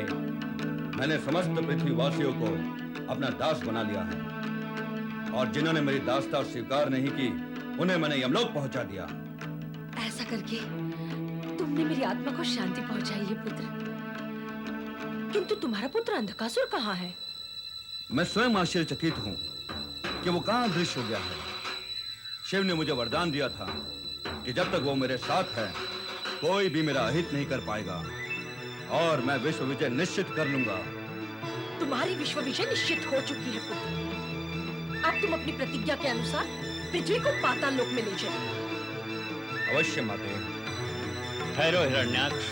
मैंने समस्त पृथ्वीवासियों को अपना दास बना लिया है, और जिन्होंने मेरी दासता स्वीकार नहीं की उन्हें मैंने यमलोक पहुंचा दिया। ऐसा करके तुमने मेरी आत्मा को शांति पहुंचाई है पुत्र। किंतु तुम्हारा पुत्र अंधकासुर कहाँ है? मैं स्वयं आश्चर्यचकित हूं कि वो कहां अदृश्य हो गया है। शिव ने मुझे वरदान दिया था कि जब तक वो मेरे साथ है कोई भी मेरा अहित नहीं कर पाएगा, और मैं विश्व विजय निश्चित कर लूंगा। तुम्हारी विश्व विजय निश्चित हो चुकी है पुत्र। अब तुम अपनी प्रतिज्ञा के अनुसार पृथ्वी को पाताल लोक में ले जाओ। अवश्य माते। ठहरो हिरण्याक्ष,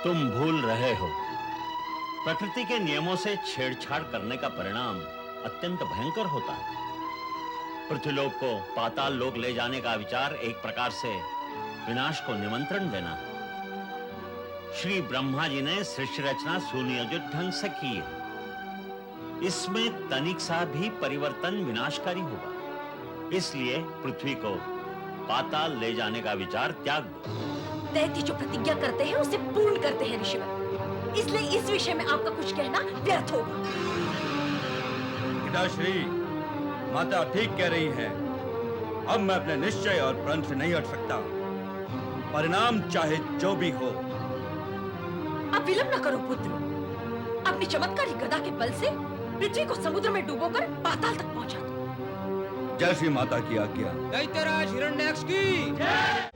तुम भूल रहे हो। प्रकृति के नियमों से छेड़छाड़ करने का परिणाम अत्यंत भयंकर होता है। पृथ्वीलोक को पाताल लोक ले जाने का विचार एक प्रकार से विनाश को निमंत्रण देना है। श्री ब्रह्मा जी ने सृष्टि रचना सुनियोजित ढंग से की है। इसमें तनिक सा भी परिवर्तन विनाशकारी होगा। इसलिए पृथ्वी को पाताल ले जाने का विचार त्याग दो। दैत्य जो प्रतिज्ञा करते हैं उसे पूर्ण करते हैं ऋषिवर। इसलिए इस विषय में आपका कुछ कहना व्यर्थ होगा। पिताश्री, माता ठीक कह रही है। अब मैं अपने निश्चय और प्रण से नहीं हट सकता, परिणाम चाहे जो भी हो। अब विलंब न करो पुत्र। अपनी चमत्कारी गदा के बल से पृथ्वी को समुद्र में डुबोकर पाताल तक पहुंचा दो। जैसी माता की आज्ञा। दैत्यराज हिरण्याक्ष की जय।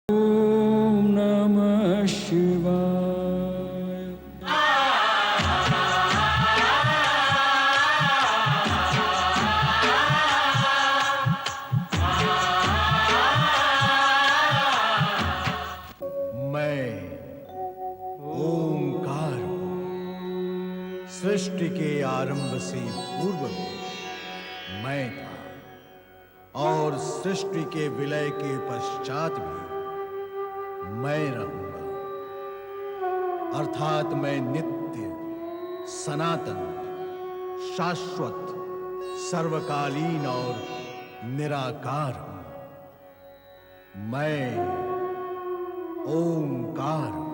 ओम नमः शिवाय। मैं ओंकार सृष्टि के आरंभ से पूर्व में मैं था, और सृष्टि के विलय के पश्चात भी मैं रहूंगा। अर्थात मैं नित्य, सनातन, शाश्वत, सर्वकालीन और निराकार हूं। मैं ओंकार हूं।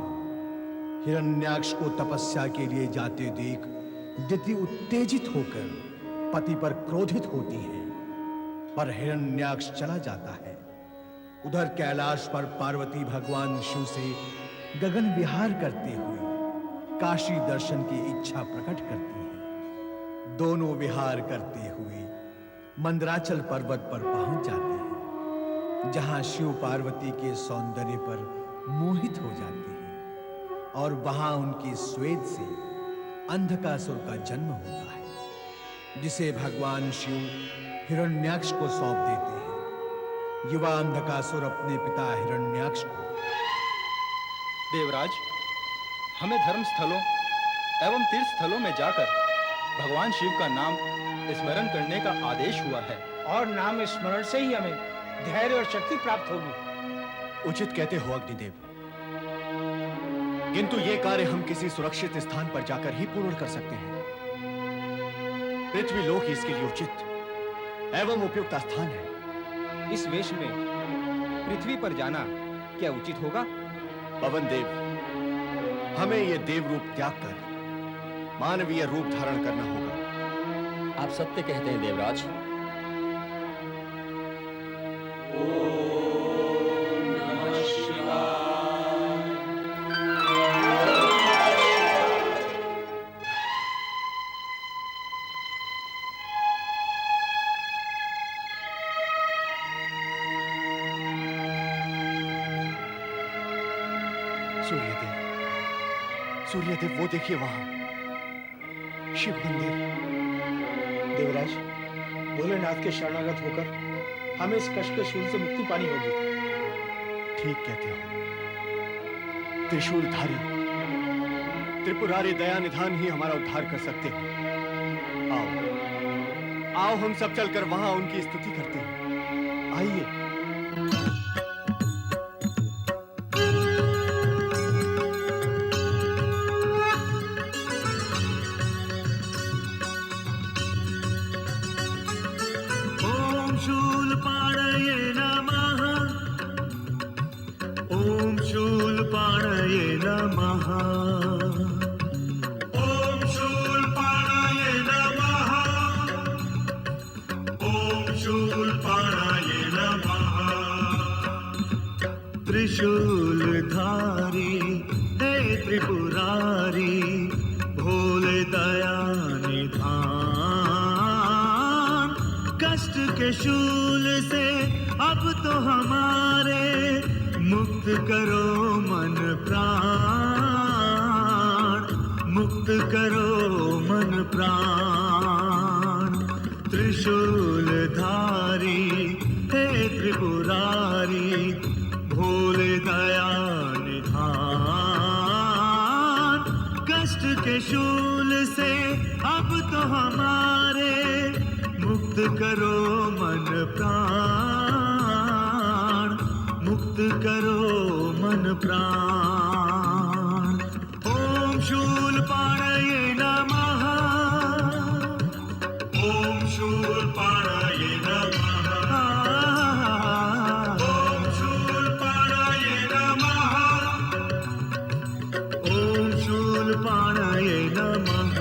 हिरण्याक्ष को तपस्या के लिए जाते देख दिति उत्तेजित होकर पति पर क्रोधित होती है, पर हिरण्याक्ष चला जाता है। उधर कैलाश पर पार्वती भगवान शिव से गगन विहार करते हुए काशी दर्शन की इच्छा प्रकट करती है। दोनों विहार करते हुए मंदराचल पर्वत पर पहुंच जाते हैं, जहां शिव पार्वती के सौंदर्य पर मोहित हो जाते हैं, और वहां उनके स्वेद से अंधकासुर का जन्म होता है, जिसे भगवान शिव हिरण्याक्ष को सौंप देते हैं। युवा अंधकासुर अपने पिता हिरण्याक्ष को, देवराज, हमें धर्म स्थलों एवं तीर्थ स्थलों में जाकर भगवान शिव का नाम स्मरण करने का आदेश हुआ है, और नाम स्मरण से ही हमें धैर्य और शक्ति प्राप्त होगी। उचित कहते हो अग्निदेव, किंतु ये कार्य हम किसी सुरक्षित स्थान पर जाकर ही पूर्ण कर सकते हैं। पृथ्वी लोक ही इसके लिए उचित एवं उपयुक्त स्थान है। इस वेश में पृथ्वी पर जाना क्या उचित होगा? पवन देव, हमें यह देव रूप त्याग कर मानवीय रूप धारण करना होगा। आप सत्य कहते हैं देवराज। सूर्यदेव, वो देखिए वहां शिव मंदिर। देवराज, भोलेनाथ के शरणागत होकर हमें इस कष्ट के शूल से मुक्ति पानी होगी। ठीक कहते हो। त्रिशूलधारी त्रिपुरारी दया निधान ही हमारा उद्धार कर सकते हैं। आओ आओ, हम सब चलकर वहां उनकी स्तुति करते हैं। आइए। शूलपाणाय नमः। त्रिशूलधारी हे त्रिपुरारी, भोले दया निधान, कष्ट के शूल से अब तो हमारे मुक्त करो मन प्राण, मुक्त करो मन प्राण। त्रिशूलधारी हे त्रिपुरारी, भोले दया निधान, कष्ट के शूल से अब तो हमारे मुक्त करो मन प्राण, मुक्त करो मन प्राण। ओम शूलपाणये नमः, ओम शूलपाणये नमः, ओम शूलपाणये नमः, ओम शूलपाणये नमः।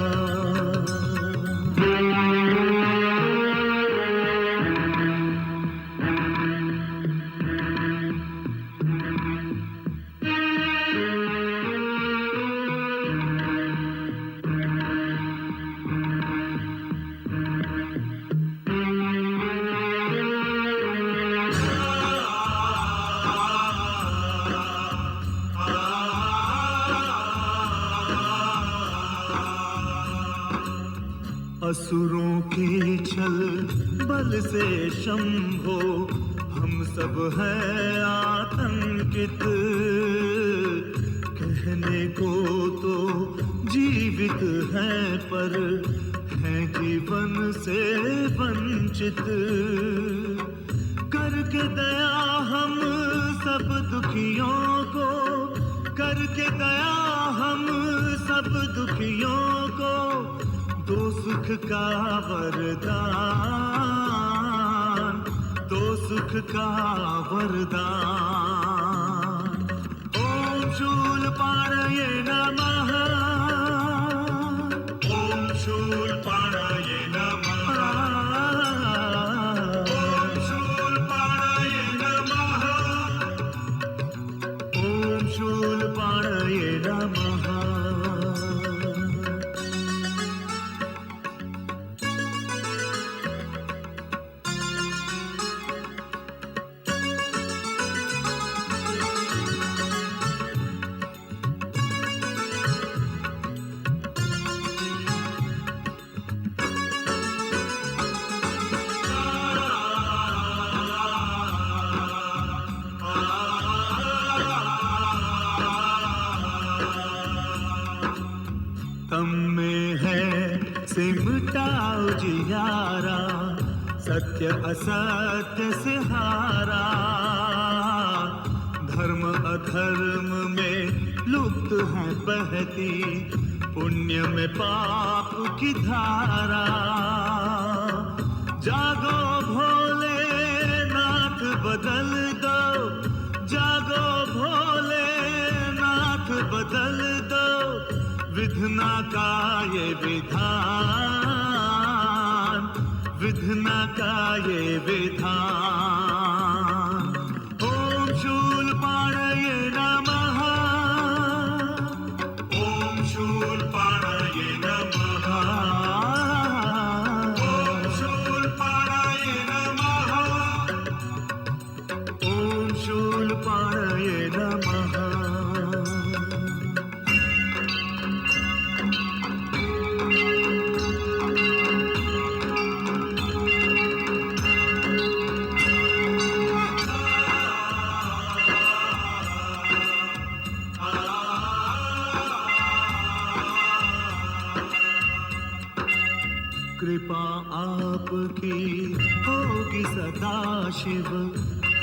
असुरों के छल बल से शंभो हम सब हैं आतंकित, कहने को तो जीवित हैं पर हैं जीवन से वंचित। करके दया हम सब दुखियों को, करके दया हम सब दुखियों को, दो सुख का वरदान, दो सुख का वरदान। ओम शूलपाणये नमः, ओम शूलपाणये नमः, ओम शूलपाणये नमः, ओम शूलपाणये नमः। तम में है सिमटाओ जियारा, सत्य असत्य से हारा। धर्म अधर्म में लुप्त है बहती, पुण्य में पाप की धारा। जागो भोले नाथ बदल दो, जागो भोले नाथ बदल दो, विधना का ये विधान, विधना का ये विधान। ओम शूलपाणये नमः, ओम शूलपाणये नमः, ओम शूलपाणये नमः, ओम शूलपाणये नमः। कृपा आपकी होगी सदा शिव,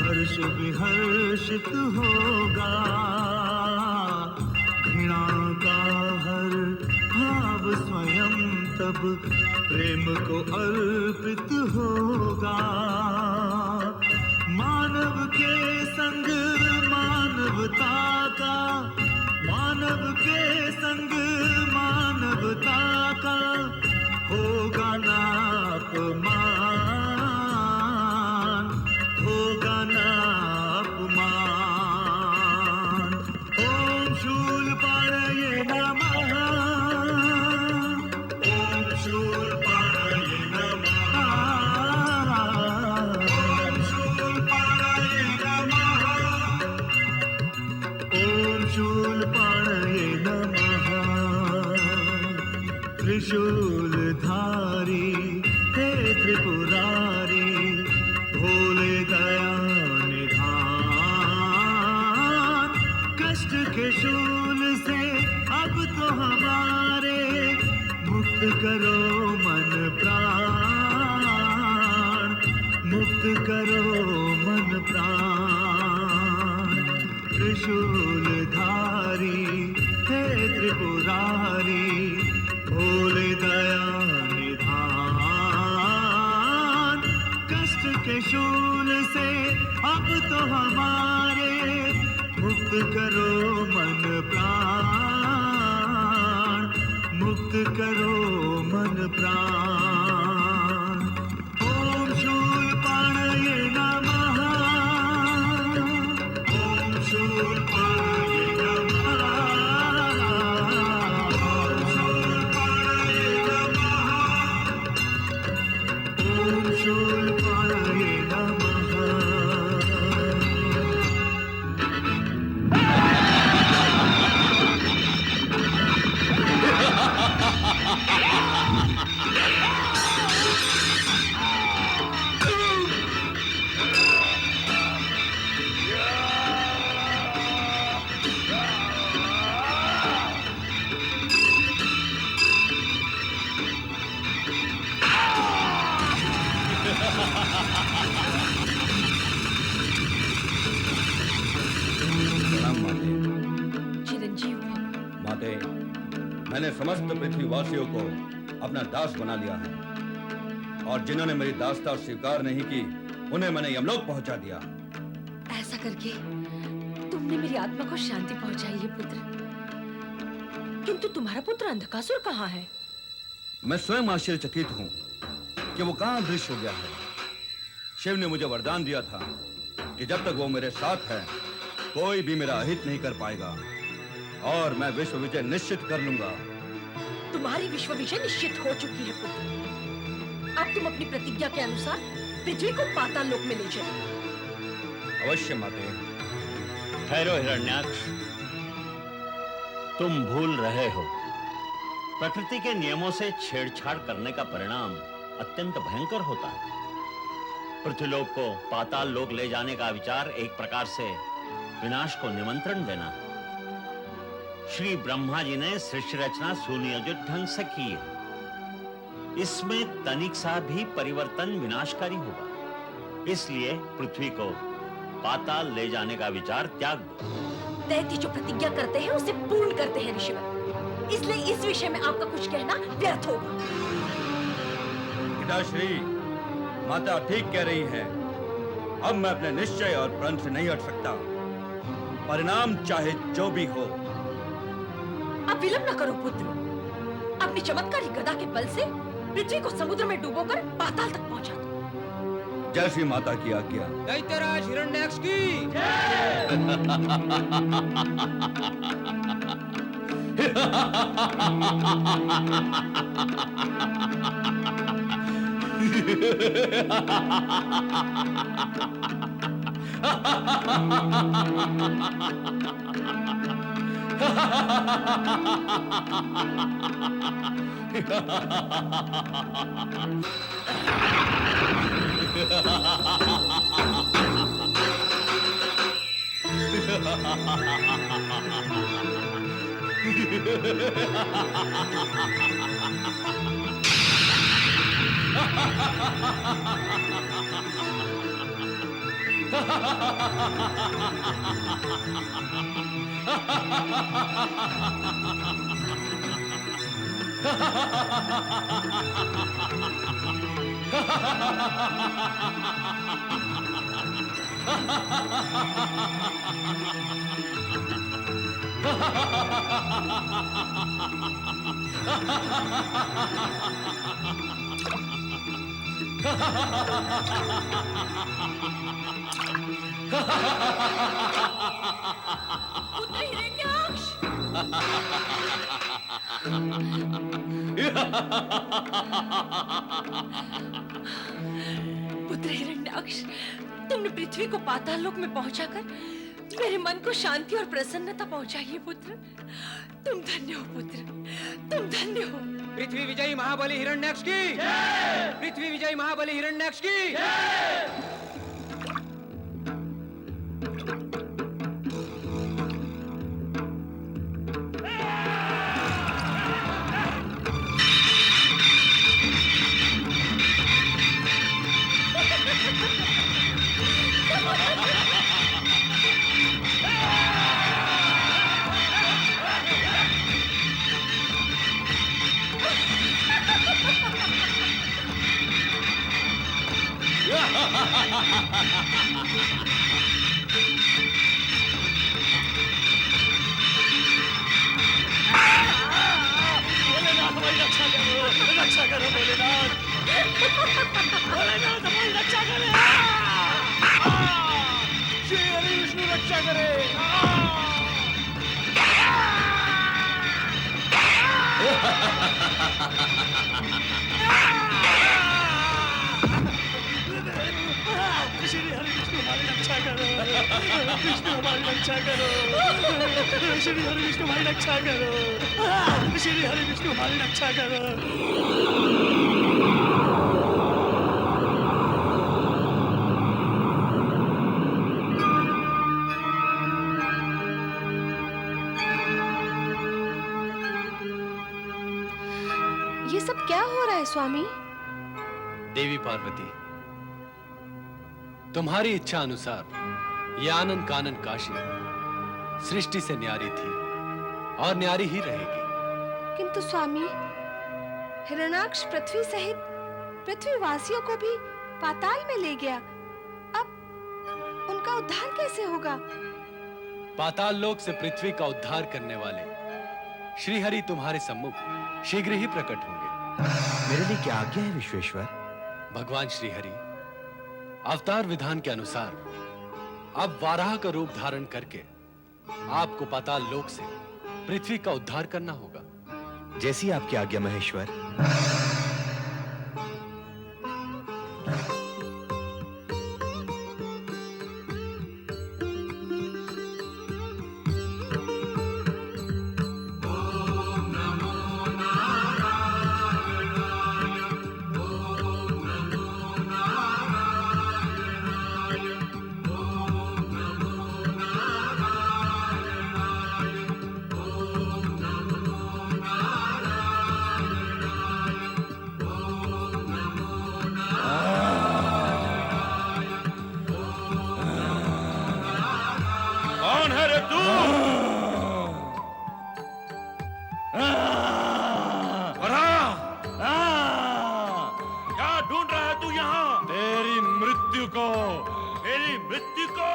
हर्ष विहर्षित होगा। घृणा का हर भाव स्वयं तब प्रेम को अर्पित होगा। मानव के संग मानवता का, मानव के संग मानवता का होगा ना अपमान, मुक्त करो मन प्राण। त्रिशूलधारी हे त्रिपुरारी, भोले दया निधान। कष्ट के शूल से अब तो हमारे मुक्त करो मन प्राण, मुक्त करो मन प्राण। ओम शूलपाणये नमः, ओम शूलपाणये नमः, ओम शूलपाणये नमः, ओम शूलपाणये नमः। प्रणाम माते। चिरंजीव भव। माते, मैंने समस्त पृथ्वीवासियों को अपना दास बना लिया है, और जिन्होंने मेरी दासता स्वीकार नहीं की उन्हें मैंने यमलोक पहुंचा दिया। ऐसा करके तुमने मेरी आत्मा को शांति पहुंचाई है पुत्र। किंतु तुम्हारा पुत्र अंधकासुर कहाँ है? मैं स्वयं आश्चर्यचकित हूं कि वो कहां अदृश्य हो गया है। शिव ने मुझे वरदान दिया था कि जब तक वो मेरे साथ है कोई भी मेरा अहित नहीं कर पाएगा, और मैं विश्व विजय निश्चित कर लूंगा। तुम्हारी विश्व विजय निश्चित हो चुकी है पुत्र। अब तुम अपनी प्रतिज्ञा के अनुसार पृथ्वी को पाताल लोक में ले चलो। अवश्य माते। ठहरो हिरण्याक्ष, तुम भूल रहे हो। प्रकृति के नियमों से छेड़छाड़ करने का परिणाम अत्यंत भयंकर होता है। पृथ्वीलोक को पाताल लोक ले जाने का विचार एक प्रकार से विनाश को निमंत्रण देना है। श्री ब्रह्मा जी ने सृष्टि रचना सुनियोजित ढंग से की है। इसमें तनिक सा भी परिवर्तन विनाशकारी होगा। इसलिए पृथ्वी को पाताल ले जाने का विचार त्याग दो। दैत्य जो प्रतिज्ञा करते हैं उसे पूर्ण करते हैं ऋषिवर। इसलिए इस विषय में आपका कुछ कहना व्यर्थ होगा। पिताश्री, माता ठीक कह रही हैं। अब मैं अपने निश्चय और प्रण से नहीं हट सकता, परिणाम चाहे जो भी हो। अब विलंब न करो पुत्र। अपनी चमत्कारी गदा के बल से पृथ्वी को समुद्र में डुबोकर पाताल तक पहुंचा दो। जैसी माता की आज्ञा। दैत्यराज हिरण्याक्ष की पुत्र हिरण्याक्ष! पुत्र हिरण्याक्ष, तुमने पृथ्वी को पाताल लोक में पहुंचाकर मेरे मन को शांति और प्रसन्नता पहुंचाई है पुत्र। तुम धन्य हो पुत्र, तुम धन्य हो। पृथ्वी विजयी महाबली हिरण्याक्ष की, पृथ्वी विजयी महाबली हिरण्याक्ष की। ये सब क्या हो रहा है स्वामी? देवी पार्वती, तुम्हारी इच्छा अनुसार ये आनंद कानन काशी सृष्टि से न्यारी थी और न्यारी ही रहेगी। किंतु स्वामी, हिरण्याक्ष पृथ्वी सहित पृथ्वीवासियों को भी पाताल में ले गया। अब उनका उद्धार कैसे होगा? पाताल लोक से पृथ्वी का उद्धार करने वाले श्रीहरि तुम्हारे सम्मुख शीघ्र ही प्रकट होंगे। मेरे लिए क्या आज्ञा है विश्वेश्वर? भगवान श्रीहरि अवतार विधान के अनुसार अब वाराह का रूप धारण करके आपको पाताल लोक से पृथ्वी का उद्धार करना होगा। जैसी आपकी आज्ञा महेश्वर। कौन है रे तू? क्या ढूंढ रहा है तू यहाँ? तेरी मृत्यु को। मेरी मृत्यु को?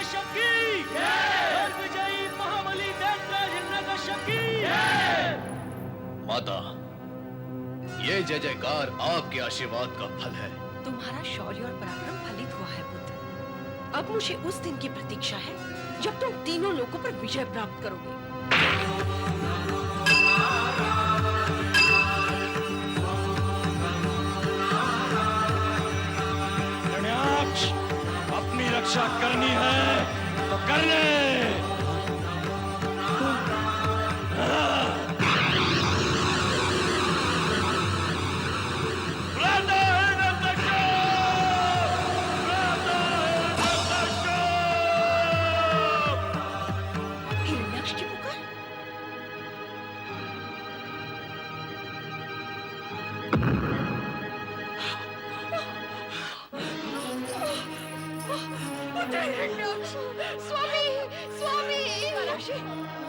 हिरण्यकश्यप की स्वर्ग विजयी महाबली दैत्यराज हिरण्यकश्यप की माता, ये जय जयकार आपके आशीर्वाद का फल है। तुम्हारा शौर्य और पराक्रम फलित हुआ है पुत्र। अब मुझे उस दिन की प्रतीक्षा है जब तुम तीनों लोगों पर विजय प्राप्त करोगे। हिरण्याक्ष, अपनी रक्षा करनी है तो कर ले। हिरण्याक्ष की पुकार। पुत्र हिरण्याक्ष, स्वामी, स्वामी। पराशर,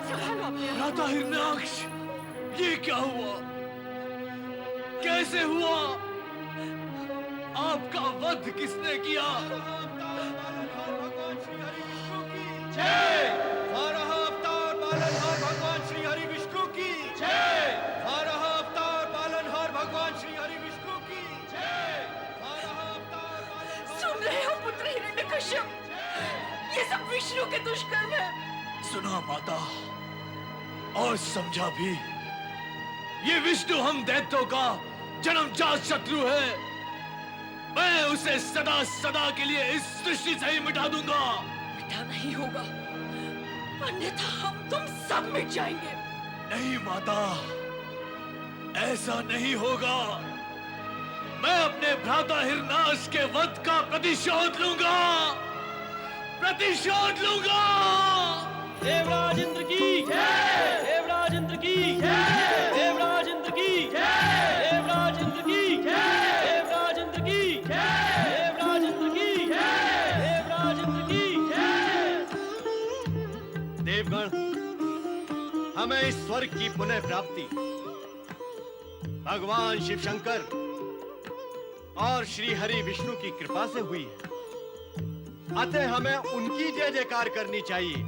संभालो अपने आप। भ्राता हिरण्याक्ष, ये क्या हुआ? कैसे हुआ? आपका वध किसने किया? बारह अवतार पालनहार भगवान श्री हरि विष्णु की जय। बारह अवतार पालनहार भगवान श्री हरि विष्णु की जय। बारह अवतार पालनहार। सुन रहे हो पुत्र हिरण्यकश्यप, ये सब विष्णु के दुष्कर्म है। सुना माता और समझा भी। ये विष्णु हम दैत्यों का जन्मजात शत्रु है। मैं उसे सदा सदा के लिए इस सृष्टि से ही मिटा दूंगा। मिटा नहीं होगा, अन्यथा हम तुम सब मिट जाएंगे। नहीं माता, ऐसा नहीं होगा। मैं अपने भ्राता हिरण्याक्ष के वध का प्रतिशोध लूंगा, प्रतिशोध लूंगा। देवराज इंद्र की जय, देवराज इंद्र की जय, देवराज इंद्र की जय, देवराज इंद्र की जय, देवराज इंद्र की जय, देवराज इंद्र की जय, देवराज इंद्र की जय। देवगण, हमें इस स्वर्ग की पुनः प्राप्ति भगवान शिव शंकर और श्री हरि विष्णु की कृपा से हुई है। अतः हमें उनकी जय जयकार करनी चाहिए।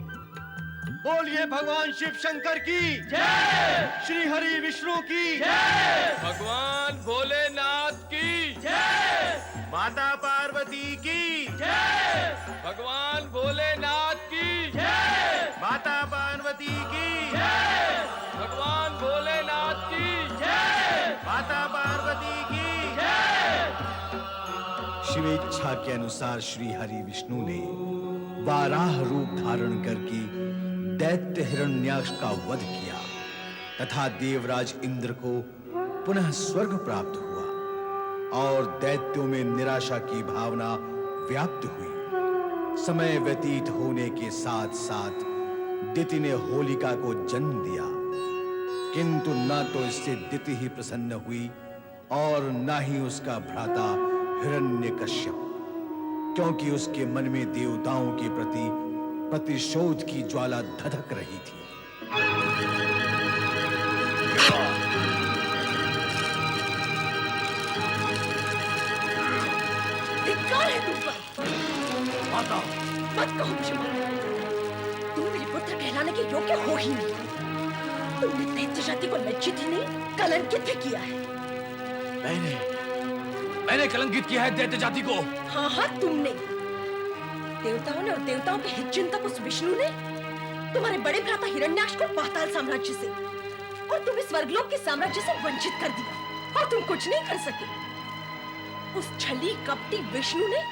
बोलिए भगवान शिव शंकर की जय, श्री हरि विष्णु की जय, भगवान भोलेनाथ की जय, माता पार्वती की जय, भगवान भोलेनाथ की जय, माता पार्वती की जय, भगवान भोलेनाथ की जय, माता पार्वती की जय। शिवेच्छा के अनुसार श्री हरि विष्णु ने बारह रूप धारण करके दैत्य हिरण्याक्ष का वध किया तथा देवराज इंद्र को पुनः स्वर्ग प्राप्त हुआ और दैत्यों में निराशा की भावना व्याप्त हुई। समय व्यतीत होने के साथ साथ दिति ने होलिका को जन्म दिया, किंतु न तो इससे दिति ही प्रसन्न हुई और न ही उसका भ्राता हिरण्यकश्यप, क्योंकि उसके मन में देवताओं के प्रति प्रतिशोध की ज्वाला धधक रही थी। धिक्कार है तुम पर। माता, मत कहो मुझे माता। तुम मेरे पुत्र कहलाने के योग्य हो ही नहीं। तुमने दैत्य जाति को लज्जित ही नहीं, कलंकित भी किया है। मैंने कलंकित किया है दैत्य जाति को। हाँ हाँ, तुमने। देवताओं ने और देवताओं के हित चिंतक उस विष्णु ने तुम्हारे बड़े भ्राता हिरण्याक्ष को पाताल साम्राज्य से और तुम्हें स्वर्गलोक के साम्राज्य से वंचित कर दिया और तुम कुछ नहीं कर सके। उस छली कपटी विष्णु ने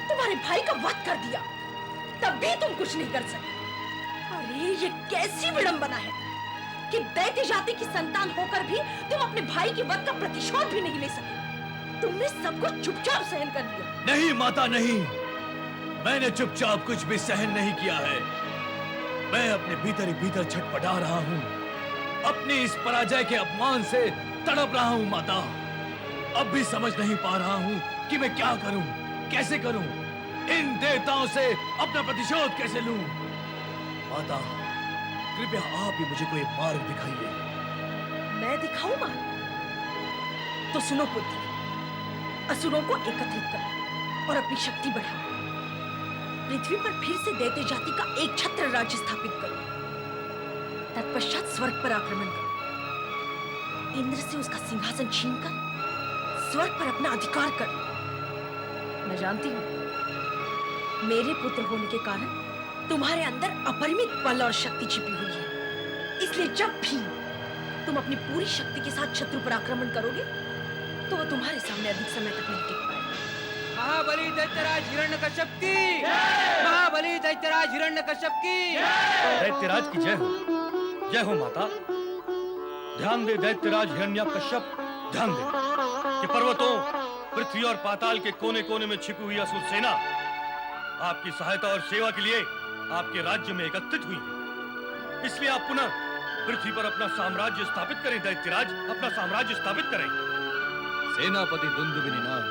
तुम्हारे भाई का वध कर दिया, तब भी तुम कुछ नहीं कर सके। अरे ये कैसी विडंबना है कि दैत्य जाति की संतान होकर भी तुम अपने भाई के वध का प्रतिशोध भी नहीं ले सके। तुमने सब कुछ चुपचाप सहन कर लिया। नहीं माता, नहीं, मैंने चुपचाप कुछ भी सहन नहीं किया है। मैं अपने भीतर ही भीतर छटपटा रहा हूँ। अपनी इस पराजय के अपमान से तड़प रहा हूँ माता। अब भी समझ नहीं पा रहा हूँ कि मैं क्या करूँ, कैसे करूँ, इन देवताओं से अपना प्रतिशोध कैसे लूँ। माता, कृपया आप ही मुझे कोई मार्ग दिखाइए। मैं दिखाऊं मार्ग? तो सुनो पुत्र, असुरों को एकत्रित करो और अपनी शक्ति बढ़ाओ। पृथ्वी पर फिर से दैत्य जाति का एक छत्र राज्य स्थापित करो। तत्पश्चात स्वर्ग पर आक्रमण करो। इंद्र से उसका सिंहासन छीनकर स्वर्ग पर अपना अधिकार करो। मैं जानती हूं मेरे पुत्र होने के कारण तुम्हारे अंदर अपरिमित बल और शक्ति छिपी हुई है। इसलिए जब भी तुम अपनी पूरी शक्ति के साथ शत्रु पर आक्रमण करोगे तो वो तुम्हारे सामने अधिक समय तक नहीं टिक पाएगा। महाबली दैत्यराज हिरण्यकश्यप की, महाबली दैत्यराज हिरण्यकश्यप की। दैत्यराज की जय हो। जय हो माता। ध्यान दे दैत्यराज हिरण्यकश्यप, ध्यान दे कि पर्वतों, पृथ्वी और पाताल के कोने कोने में छिपी हुई असुर सेना आपकी सहायता और सेवा के लिए आपके राज्य में एकत्रित हुई है। इसलिए आप पुनः पृथ्वी पर अपना साम्राज्य स्थापित करें दैत्यराज, अपना साम्राज्य स्थापित करें। सेनापति दुंदुभिनाथ,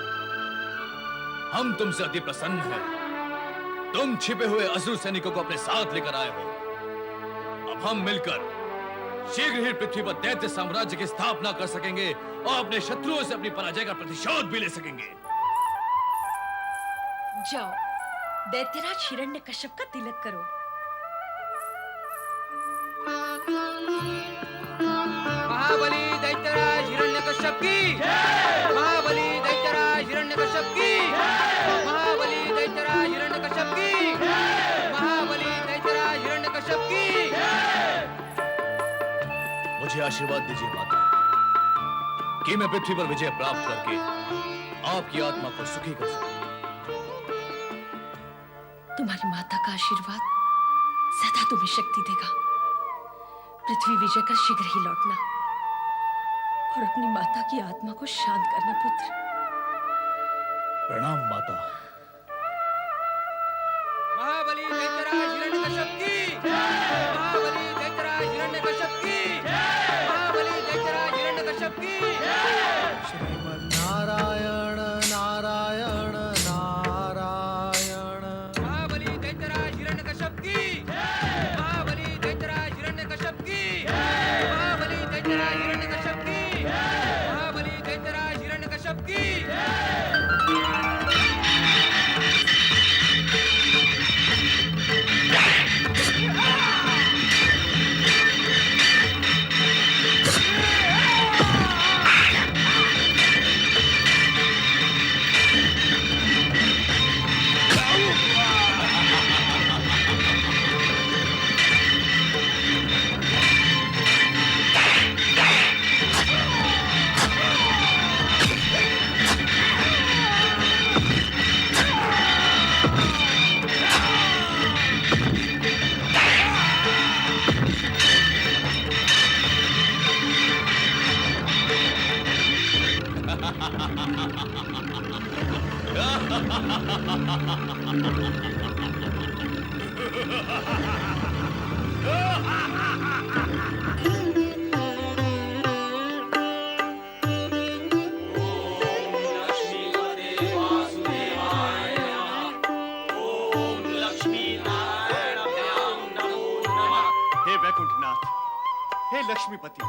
हम तुमसे अति प्रसन्न हैं। तुम छिपे हुए असुर सैनिकों को अपने साथ लेकर आए हो। अब हम मिलकर शीघ्र ही पृथ्वी पर दैत्य साम्राज्य की स्थापना कर सकेंगे और अपने शत्रुओं से अपनी पराजय का प्रतिशोध भी ले सकेंगे। जाओ, दैत्यराज हिरण्यकश्यप का तिलक करो। महाबली दैत्यराज हिरण्यकश्यप की, महाबली दैत्यराज हिरण्यकश्यप की, महाबली दैत्यराज हिरण्यकश्यप की, महाबली दैत्यराज हिरण्यकश्यप की। मुझे आशीर्वाद दीजिए माता कि मैं पृथ्वी पर विजय प्राप्त करके आपकी आत्मा को सुखी कर सकूं। तुम्हारी माता का आशीर्वाद सदा तुम्हें शक्ति देगा। पृथ्वी विजय कर शीघ्र ही लौटना और अपनी माता की आत्मा को शांत करना पुत्र। प्रणाम माता। महाबली दैत्यराज हिरण्यकश्यप की, महाबली दैत्यराज हिरण्यकश्यप की, महाबली दैत्यराज हिरण्यकश्यप की। नारायण नारायण नारायण। महाबली दैत्यराज हिरण्यकश्यप की, महाबली दैत्यराज हिरण्यकश्यप की, महाबली दैत्यराज हिरण्यकश्यप की, महाबली दैत्यराज हिरण्यकश्यप की। हे लक्ष्मीपति,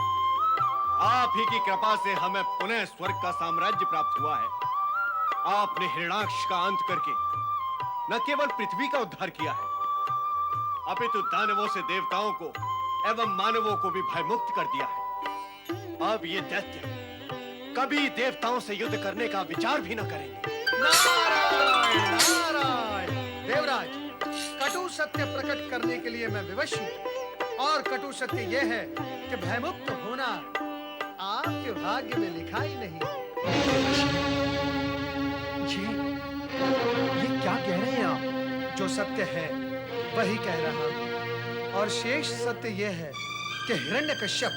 आप ही की कृपा से हमें पुनः स्वर्ग का साम्राज्य प्राप्त हुआ है। आपने हिरण्याक्ष का अंत करके न केवल पृथ्वी का उद्धार किया है, अपितु दानवों से देवताओं को एवं मानवों को भी भयमुक्त कर दिया है। अब ये दैत्य कभी देवताओं से युद्ध करने का विचार भी न करेंगे। नारायण नारायण। देवराज, कटु सत्य प्रकट करने के लिए मैं विवश हूँ और कटु सत्य यह है कि भयमुक्त होना आपके भाग्य में लिखा ही नहीं। ये क्या कह रहे हैं आप? जो सत्य है वही कह रहा हूं और शेष सत्य यह है कि हिरण्यकश्यप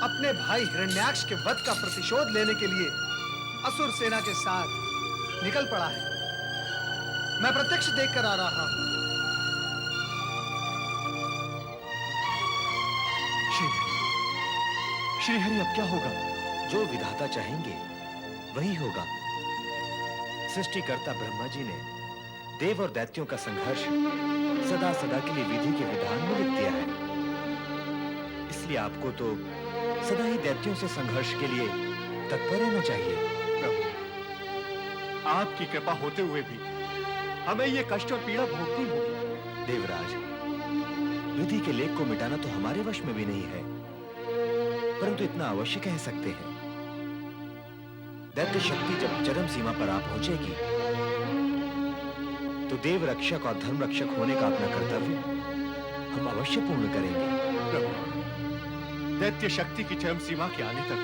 अपने भाई हिरण्याक्ष के वध का प्रतिशोध लेने के लिए असुर सेना के साथ निकल पड़ा है। मैं प्रत्यक्ष देखकर आ रहा हूं। श्रीहरि, अब क्या होगा? जो विधाता चाहेंगे वही होगा। सृष्टिकर्ता ब्रह्मा जी ने देव और दैत्यों का संघर्ष सदा सदा के लिए विधि के विधान में लिख दिया है। इसलिए आपको तो सदा ही दैत्यों से संघर्ष के लिए तत्पर रहना चाहिए। प्रभु, आपकी कृपा होते हुए भी हमें ये कष्ट और पीड़ा भोगनी होगी। देवराज, विधि के लेख को मिटाना तो हमारे वश में भी नहीं है, परंतु इतना अवश्य कह सकते हैं, दैत्य शक्ति जब चरम सीमा पर आ पहुंचेगी तो देव रक्षक और धर्म रक्षक होने का अपना कर्तव्य हम अवश्य पूर्ण करेंगे। प्रभु, दैत्य शक्ति की चरम सीमा के आने तक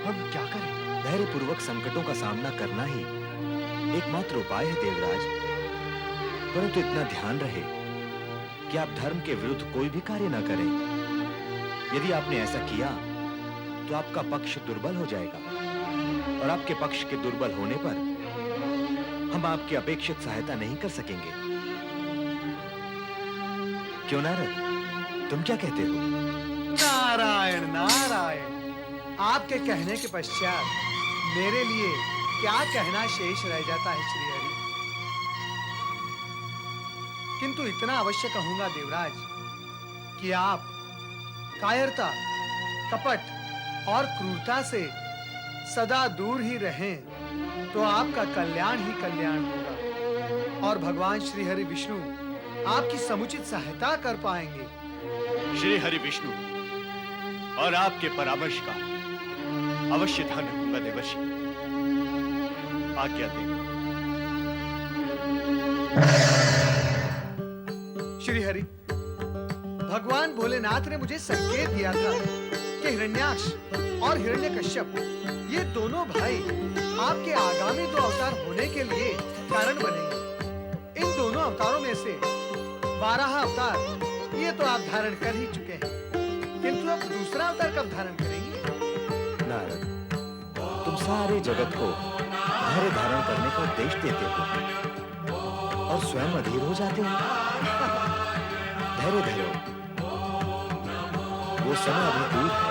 हम क्या करें? धैर्यपूर्वक संकटों का सामना करना ही एकमात्र उपाय है देवराज, परंतु इतना ध्यान रहे कि आप धर्म के विरुद्ध कोई भी कार्य न करें। यदि आपने ऐसा किया तो आपका पक्ष दुर्बल हो जाएगा और आपके पक्ष के दुर्बल होने पर हम आपकी अपेक्षित सहायता नहीं कर सकेंगे। क्यों नारद, तुम क्या कहते हो? नारायण नारायण, आपके कहने के पश्चात मेरे लिए क्या कहना शेष रह जाता है श्री हरि। किंतु इतना अवश्य कहूंगा देवराज कि आप कायरता, कपट और क्रूरता से सदा दूर ही रहें तो आपका कल्याण ही कल्याण होगा और भगवान श्री हरि विष्णु आपकी समुचित सहायता कर पाएंगे। श्री हरि विष्णु और आपके परामर्श का अवश्य ध्यान रखूंगा देवर्षि। आज्ञा दें। श्री हरि, भगवान भोलेनाथ ने मुझे संकेत दिया था कि हिरण्याक्ष और हिरण्यकश्यप ये दोनों भाई आपके आगामी 2 अवतार होने के लिए कारण बनेंगे। इन दोनों अवतारों में से 12 अवतार ये तो आप धारण कर ही चुके हैं, किंतु अब दूसरा अवतार कब धारण करेंगे? नारद, तुम सारे जगत को धैर्य धारण करने का उपदेश देते हो और स्वयं अधीर हो जाते हो। धैर्य धरो, वो समय अभी दूर है।